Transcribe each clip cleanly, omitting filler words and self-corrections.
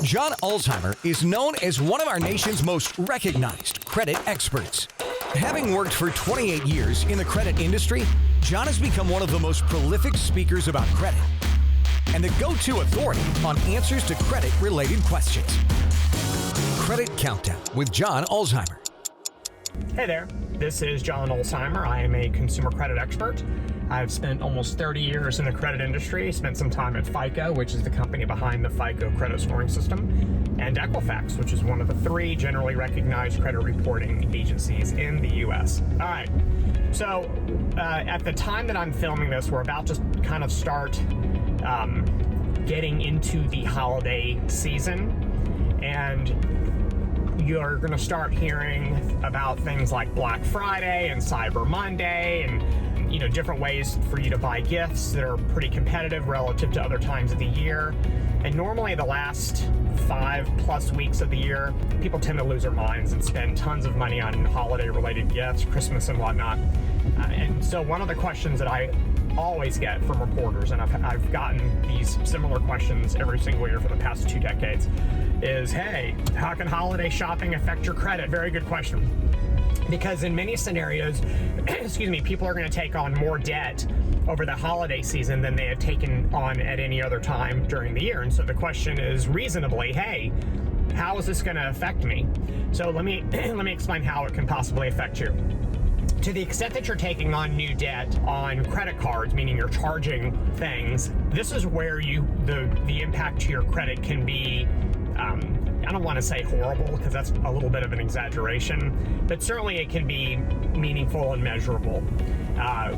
John Ulzheimer is known as one of our nation's most recognized credit experts. Having worked for 28 years in the credit industry, John has become one of the most prolific speakers about credit and the go-to authority on answers to credit-related questions. Credit Countdown with John Ulzheimer. Hey there, this is John Ulzheimer. I am a consumer credit expert. I've spent almost 30 years in the credit industry, spent some time at FICO, which is the company behind the FICO credit scoring system, and Equifax, which is one of the three generally recognized credit reporting agencies in the U.S. All right, so at the time that I'm filming this, we're about to kind of start getting into the holiday season, and you're going to start hearing about things like Black Friday and Cyber Monday and different ways for you to buy gifts that are pretty competitive relative to other times of the year. And normally the last 5+ weeks of the year, people tend to lose their minds and spend tons of money on holiday-related gifts, Christmas and whatnot. And so one of the questions that I always get from reporters, and I've gotten these similar questions every single year for the past 2 decades, is, hey, how can holiday shopping affect your credit? Very good question. Because in many scenarios, people are going to take on more debt over the holiday season than they have taken on at any other time during the year. And so the question is reasonably, hey, how is this going to affect me? So let me explain how it can possibly affect you. To the extent that you're taking on new debt on credit cards, meaning you're charging things, this is where the impact to your credit can be, I don't want to say horrible because that's a little bit of an exaggeration, but certainly it can be meaningful and measurable.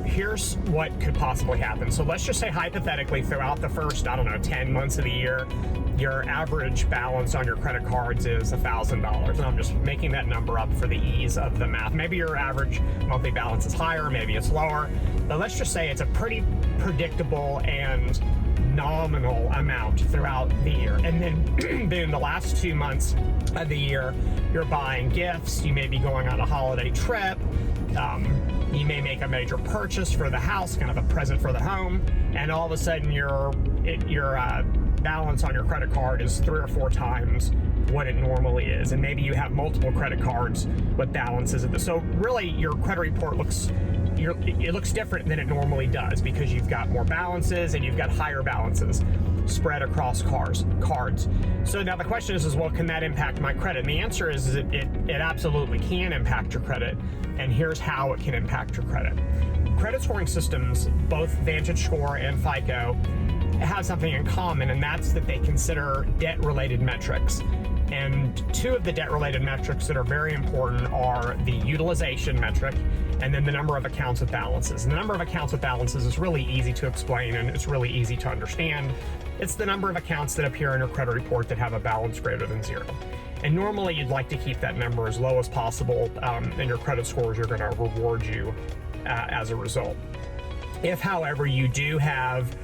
Here's what could possibly happen. So let's just say hypothetically throughout the first, 10 months of the year, your average balance on your credit cards is $1,000. And I'm just making that number up for the ease of the math. Maybe your average monthly balance is higher, maybe it's lower, but let's just say it's a pretty predictable and nominal amount throughout the year. And then in the last 2 months of the year, you're buying gifts, you may be going on a holiday trip, you may make a major purchase for the house, kind of a present for the home, and all of a sudden your balance on your credit card is 3 or 4 times what it normally is. And maybe you have multiple credit cards with balances. So really your credit report looks different than it normally does because you've got more balances and you've got higher balances spread across cards. So now the question is, well, can that impact my credit? And the answer is it absolutely can impact your credit. And here's how it can impact your credit. Credit scoring systems, both VantageScore and FICO, have something in common, and that's that they consider debt-related metrics. And 2 of the debt-related metrics that are very important are the utilization metric and then the number of accounts with balances. And the number of accounts with balances is really easy to explain and it's really easy to understand. It's the number of accounts that appear in your credit report that have a balance greater than 0. And normally you'd like to keep that number as low as possible, and your credit scores are going to reward you as a result. If, however, you do have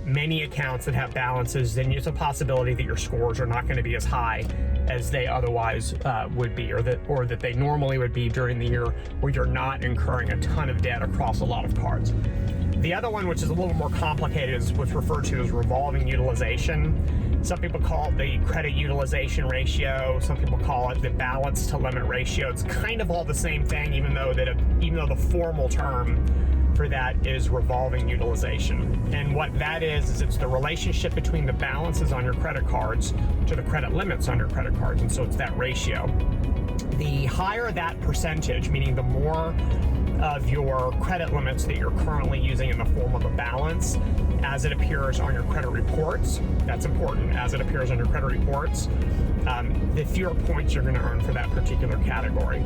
many accounts that have balances, then it's a possibility that your scores are not going to be as high as they otherwise would be, or that they normally would be during the year where you're not incurring a ton of debt across a lot of cards. The other one, which is a little more complicated, is what's referred to as revolving utilization. Some people call it the credit utilization ratio. Some people call it the balance to limit ratio. It's kind of all the same thing, even though the formal term for that is revolving utilization. And what that is it's the relationship between the balances on your credit cards to the credit limits on your credit cards. And so it's that ratio. The higher that percentage, meaning the more of your credit limits that you're currently using in the form of a balance as it appears on your credit reports, that's important, as it appears on your credit reports, the fewer points you're going to earn for that particular category.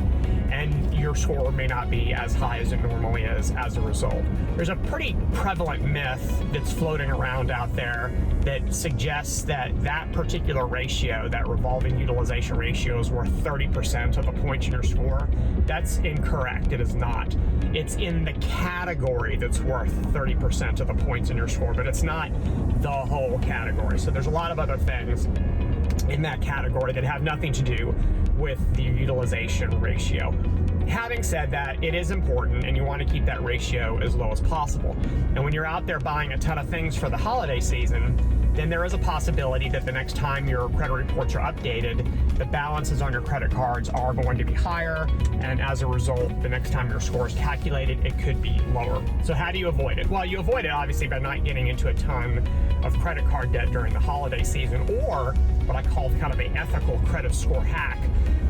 And your score may not be as high as it normally is as a result. There's a pretty prevalent myth that's floating around out there that suggests that particular ratio, that revolving utilization ratio, is worth 30% of the points in your score. That's incorrect. It is not. It's in the category that's worth 30% of the points in your score, but it's not the whole category. So there's a lot of other things in that category that have nothing to do with the utilization ratio. Having said that, it is important and you want to keep that ratio as low as possible. And when you're out there buying a ton of things for the holiday season, then there is a possibility that the next time your credit reports are updated, the balances on your credit cards are going to be higher, and as a result, the next time your score is calculated, it could be lower. So how do you avoid it? Well, you avoid it obviously by not getting into a ton of credit card debt during the holiday season, or what I call kind of an ethical credit score hack.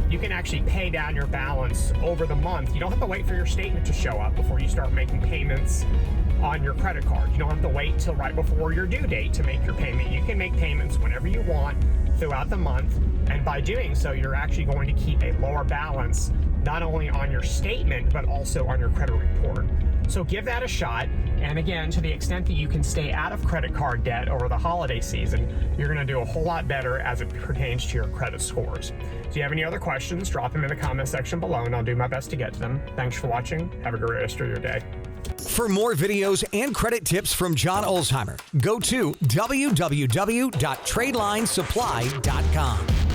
You can actually pay down your balance over the month. You don't have to wait for your statement to show up before you start making payments on your credit card. You don't have to wait till right before your due date to make your payment. You can make payments whenever you want throughout the month, and by doing so, you're actually going to keep a lower balance, not only on your statement, but also on your credit report. So give that a shot. And again, to the extent that you can stay out of credit card debt over the holiday season, you're going to do a whole lot better as it pertains to your credit scores. Do you have any other questions? Drop them in the comment section below and I'll do my best to get to them. Thanks for watching. Have a great rest of your day. For more videos and credit tips from John Ulzheimer, go to www.tradelinesupply.com.